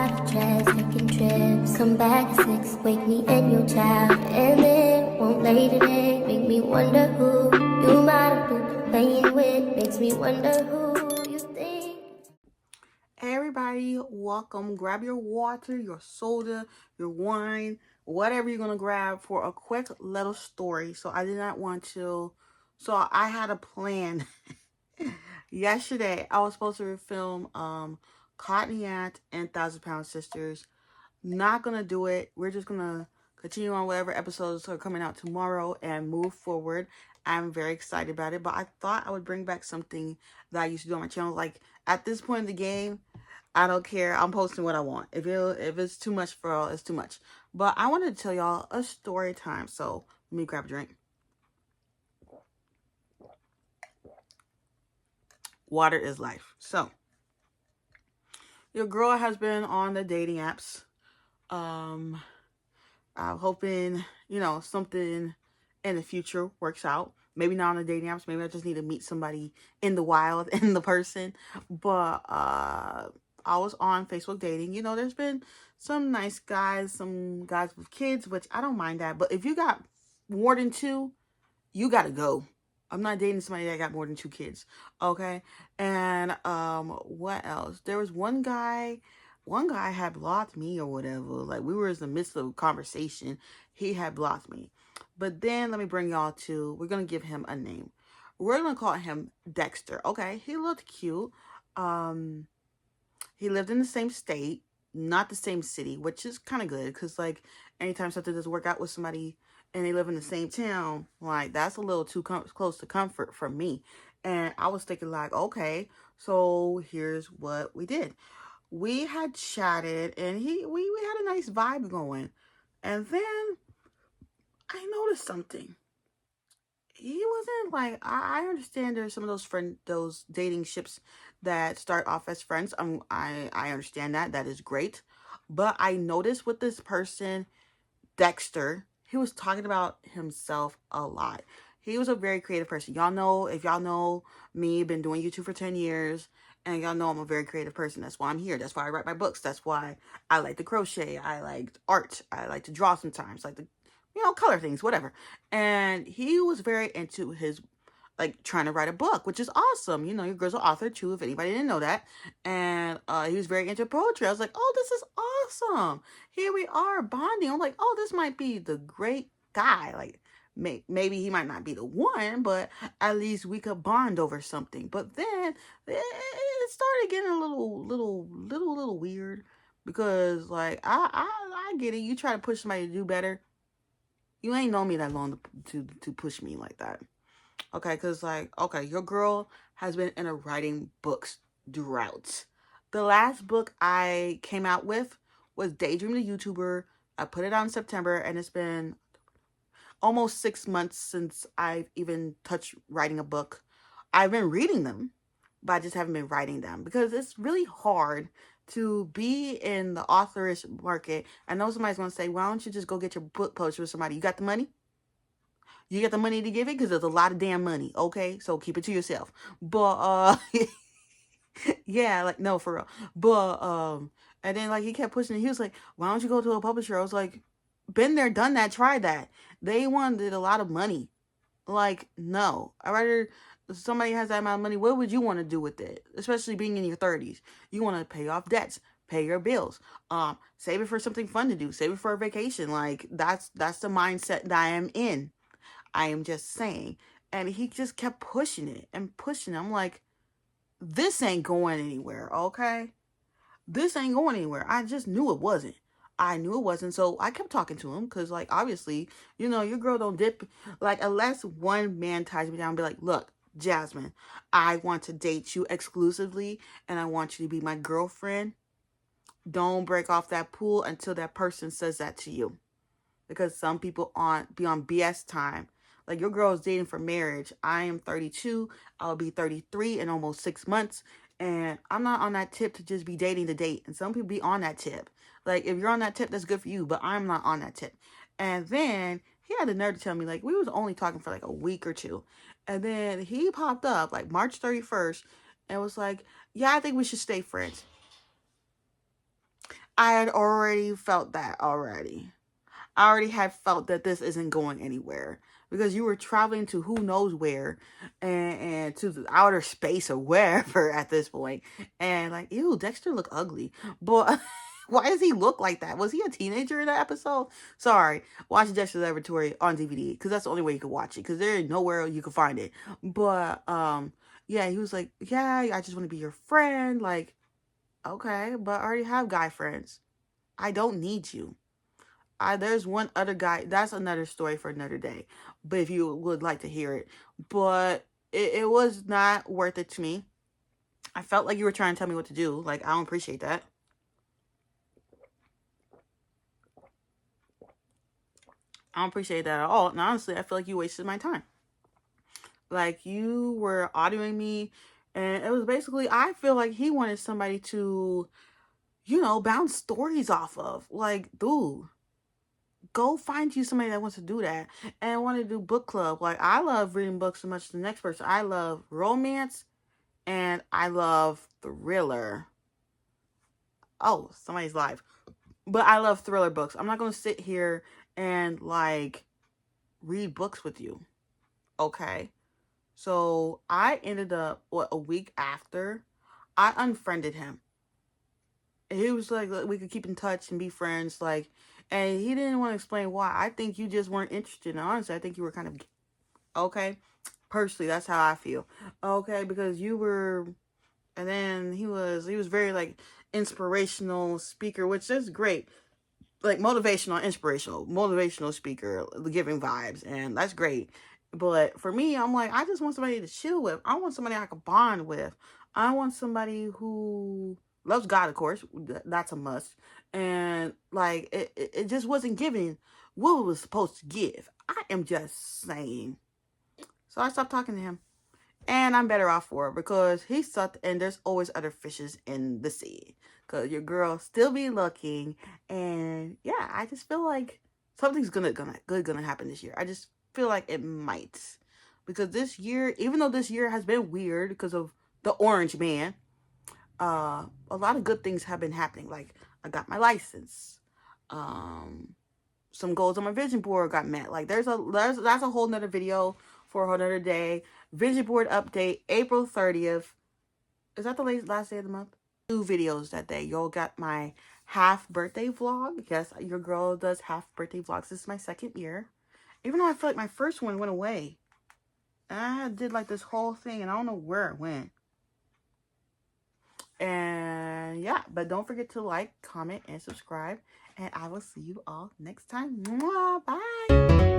private jets, taking trips. Come back at 6, wake me and your child. And then won't lay today, make me wonder who you might have been playing with. Makes me wonder who you think. Hey everybody, welcome. Grab your water, your soda, your wine, whatever you're gonna grab for a quick little story. So I had a plan. Yesterday I was supposed to film Cottonette and Thousand Pound Sisters. Not gonna do it. We're just gonna continue on whatever episodes are coming out tomorrow and move forward. I'm very excited about it, but I thought I would bring back something that I used to do on my channel. Like at this point in the game, I don't care. I'm posting what I want. If it's too much for all, it's too much. But I wanted to tell y'all a story time. So let me grab a drink. Water is life. So your girl has been on the dating apps. I'm hoping, something in the future works out. Maybe not on the dating apps. Maybe I just need to meet somebody in the wild, in the person. But I was on Facebook dating. There's been some nice guys, some guys with kids, which I don't mind that. But if you got more than two, you gotta go. I'm not dating somebody that got more than 2 kids. Okay. And what else? There was one guy had blocked me or whatever. Like we were in the midst of a conversation. He had blocked me. But then let me bring y'all to, we're gonna give him a name. We're gonna call him Dexter. Okay. He looked cute. He lived in the same state, not the same city, which is kind of good because, like, anytime something doesn't work out with somebody and they live in the same town, like, that's a little too close to comfort for me. And I was thinking, like, okay, so here's what we did. We had chatted and we had a nice vibe going. And then I noticed something. He wasn't like, I understand there's some of those dating ships that start off as friends. I understand that is great. But I noticed with this person, Dexter, he was talking about himself a lot. He was a very creative person. If y'all know me, been doing YouTube for 10 years, and y'all know I'm a very creative person. That's why I'm here. That's why I write my books. That's why I like to crochet. I like art. I like to draw sometimes. Like to, color things, whatever. And he was very into his, like, trying to write a book, which is awesome. Your girl's an author too, if anybody didn't know that. And he was very into poetry. I was like, oh, this is awesome. Here we are bonding. I'm like, oh, this might be the great guy. Like, maybe he might not be the one, but at least we could bond over something. But then it started getting a little weird because, like, I get it. You try to push somebody to do better. You ain't known me that long to push me like that. Okay, because, like, okay, your girl has been in a writing books drought. The last book I came out with was Daydream the YouTuber. I put it out in September, and it's been almost 6 months since I've even touched writing a book. I've been reading them, but I just haven't been writing them because it's really hard to be in the authorish market. I know somebody's going to say, why don't you just go get your book published with somebody? You got the money? You got the money to give it? Because there's a lot of damn money, okay? So keep it to yourself. But, yeah, like, no, for real. But, and then, like, he kept pushing it. He was like, why don't you go to a publisher? I was like, been there, done that, tried that. They wanted a lot of money. Like, no. I rather somebody has that amount of money. What would you want to do with it? Especially being in your 30s. You want to pay off debts, pay your bills, save it for something fun to do, save it for a vacation. Like, that's the mindset that I am in. I am just saying. And he just kept pushing it and pushing it. I'm like, this ain't going anywhere, okay? This ain't going anywhere. I just knew it wasn't. I knew it wasn't. So I kept talking to him because, like, obviously, your girl don't dip. Like, unless one man ties me down and be like, look, Jasmine, I want to date you exclusively and I want you to be my girlfriend. Don't break off that pool until that person says that to you. Because some people be on BS time. Like, your girl is dating for marriage. I am 32. I'll be 33 in almost 6 months. And I'm not on that tip to just be dating to date. And some people be on that tip. Like, if you're on that tip, that's good for you. But I'm not on that tip. And then he had the nerve to tell me, like, we was only talking for like a week or two. And then he popped up like March 31st and was like, yeah, I think we should stay friends. I had already felt that already. I already had felt that this isn't going anywhere because you were traveling to who knows where and to the outer space or wherever at this point. And like, ew, Dexter looked ugly. But why does he look like that? Was he a teenager in that episode? Sorry. Watch Dexter's Laboratory on DVD because that's the only way you can watch it because there is nowhere you can find it. But yeah, he was like, yeah, I just want to be your friend. Like, okay, but I already have guy friends. I don't need you. There's one other guy. That's another story for another day. But if you would like to hear it, but it was not worth it to me. I felt like you were trying to tell me what to do. Like I don't appreciate that. I don't appreciate that at all. And honestly, I feel like you wasted my time. Like you were audioing me, and it was basically I feel like he wanted somebody to, bounce stories off of. Like, dude, go find you somebody that wants to do that and want to do book club. Like I love reading books so much. The next person, I love romance and I love thriller. Oh, somebody's live. But I love thriller books. I'm not gonna sit here and like read books with you. Okay. So I ended up a week after I unfriended him. He was like we could keep in touch and be friends, like, and he didn't want to explain why. I think you just weren't interested. And honestly, I think you were kind of okay. Personally, that's how I feel. Okay, because you were, and then he was very like inspirational speaker, which is great. Like motivational speaker, giving vibes, and that's great. But for me, I'm like, I just want somebody to chill with. I want somebody I could bond with. I want somebody who loves God, of course. That's a must. And like, it just wasn't giving what it was supposed to give. I am just saying. So I stopped talking to him. And I'm better off for it because he sucked and there's always other fishes in the sea. Because your girl still be looking. And yeah, I just feel like something's gonna happen this year. I just feel like it might. Because this year, even though this year has been weird because of the orange man, a lot of good things have been happening. Like I got my license. Some goals on my vision board got met. Like that's a whole nother video for a whole nother day. Vision board update, April 30th. Is that the last day of the month? 2 videos that day. Y'all got my half birthday vlog. Yes, your girl does half birthday vlogs. This is my 2nd year. Even though I feel like my first one went away. I did like this whole thing and I don't know where it went. And yeah, but don't forget to like, comment, and subscribe. And I will see you all next time. Mwah, bye.